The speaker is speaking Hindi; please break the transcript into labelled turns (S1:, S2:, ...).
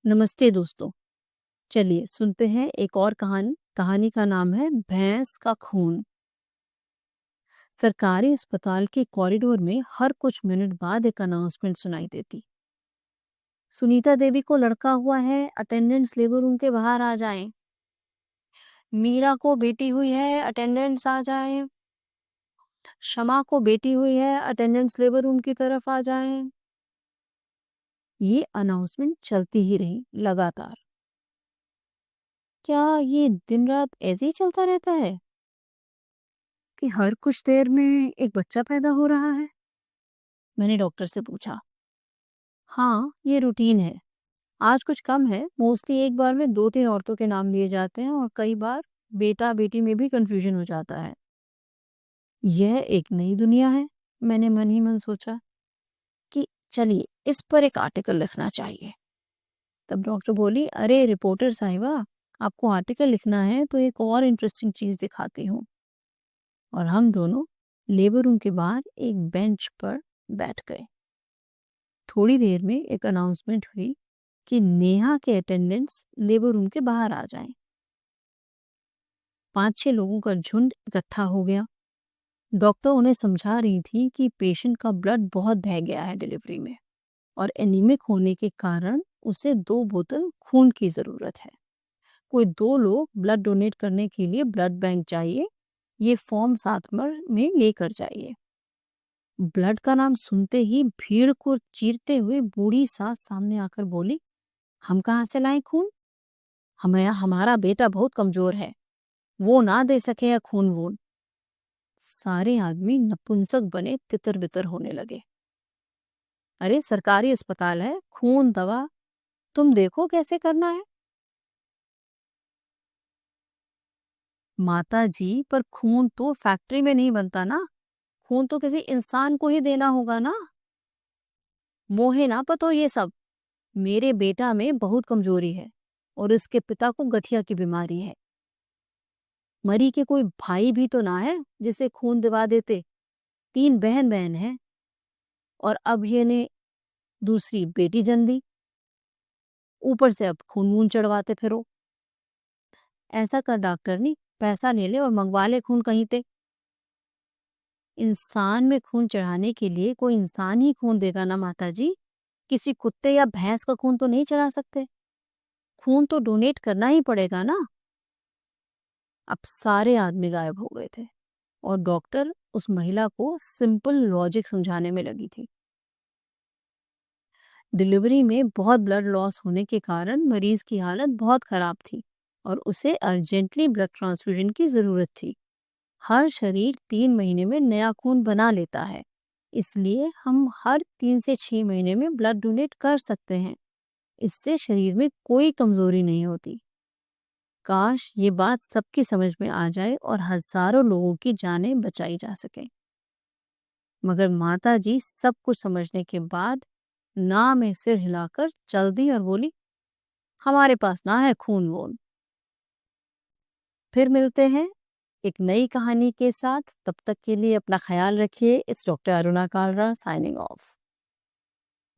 S1: नमस्ते दोस्तों। चलिए सुनते हैं एक और कहानी। कहानी का नाम है भैंस का खून। सरकारी अस्पताल के कॉरिडोर में हर कुछ मिनट बाद एक अनाउंसमेंट सुनाई देती। सुनीता देवी को लड़का हुआ है, अटेंडेंस लेबर रूम के बाहर आ जाएं। मीरा को बेटी हुई है, अटेंडेंस आ जाएं। शमा को बेटी हुई है, अटेंडेंस लेबर रूम की तरफ आ जाएं। ये अनाउंसमेंट चलती ही रही लगातार। क्या ये दिन रात ऐसे ही चलता रहता है कि हर कुछ देर में एक बच्चा पैदा हो रहा है? मैंने डॉक्टर से पूछा। हाँ, ये रूटीन है। आज कुछ कम है, मोस्टली एक बार में 2-3 औरतों के नाम लिए जाते हैं और कई बार बेटा-बेटी में भी कंफ्यूजन हो जाता है। यह एक नई दुनिया है, मैंने मन ही मन सोचा कि चलिए इस पर एक आर्टिकल लिखना चाहिए। तब डॉक्टर बोली, अरे रिपोर्टर साहिबा, आपको आर्टिकल लिखना है तो एक और इंटरेस्टिंग चीज दिखाती हूँ। और हम दोनों लेबर रूम के बाहर एक बेंच पर बैठ गए। थोड़ी देर में एक अनाउंसमेंट हुई कि नेहा के अटेंडेंस लेबर रूम के बाहर आ जाएं। 5-6 लोगों का झुंड इकट्ठा हो गया। डॉक्टर उन्हें समझा रही थी कि पेशेंट का ब्लड बहुत बह गया है डिलीवरी में और एनीमिक होने के कारण उसे 2 बोतल खून की जरूरत है। कोई 2 लोग ब्लड डोनेट करने के लिए ब्लड बैंक चाहिए। ये फॉर्म साथ में लेकर जाइए। ब्लड का नाम सुनते ही भीड़ को चीरते हुए बूढ़ी सास सामने आकर बोली, हम कहाँ से लाएं खून? हमारा बेटा बहुत कमजोर है, वो ना दे सके खून वून। सारे आदमी नपुंसक बने तितर बितर होने लगे। अरे सरकारी अस्पताल है, खून दवा तुम देखो कैसे करना है। माता जी, पर खून तो फैक्ट्री में नहीं बनता ना, खून तो किसी इंसान को ही देना होगा ना। मोहे ना पतो ये सब। मेरे बेटा में बहुत कमजोरी है और इसके पिता को गठिया की बीमारी है। मरी के कोई भाई भी तो ना है जिसे खून दिवा देते। 3 बहन बहन है और अब ये ने दूसरी बेटी जन दी। ऊपर से अब खून वून चढ़वाते फिरो। ऐसा कर डॉक्टर नी, पैसा ले ले और मंगवा ले खून कहीं ते। इंसान में खून चढ़ाने के लिए कोई इंसान ही खून देगा ना माता जी। किसी कुत्ते या भैंस का खून तो नहीं चढ़ा सकते। खून तो डोनेट करना ही पड़ेगा ना। अब सारे आदमी गायब हो गए थे और डॉक्टर उस महिला को सिंपल लॉजिक समझाने में लगी थी। डिलीवरी में बहुत ब्लड लॉस होने के कारण मरीज की हालत बहुत खराब थी और उसे अर्जेंटली ब्लड ट्रांसफ्यूजन की जरूरत थी। हर शरीर 3 महीने में नया खून बना लेता है, इसलिए हम हर 3 से 6 महीने में ब्लड डोनेट कर सकते हैं। इससे शरीर में कोई कमजोरी नहीं होती। काश ये बात सबकी समझ में आ जाए और हजारों लोगों की जानें बचाई जा सके। मगर माता जी सब कुछ समझने के बाद ना में सिर हिलाकर चल दी और बोली, हमारे पास ना है खून वून। फिर मिलते हैं एक नई कहानी के साथ। तब तक के लिए अपना ख्याल रखिए। It's doctor Aruna Kalra signing off.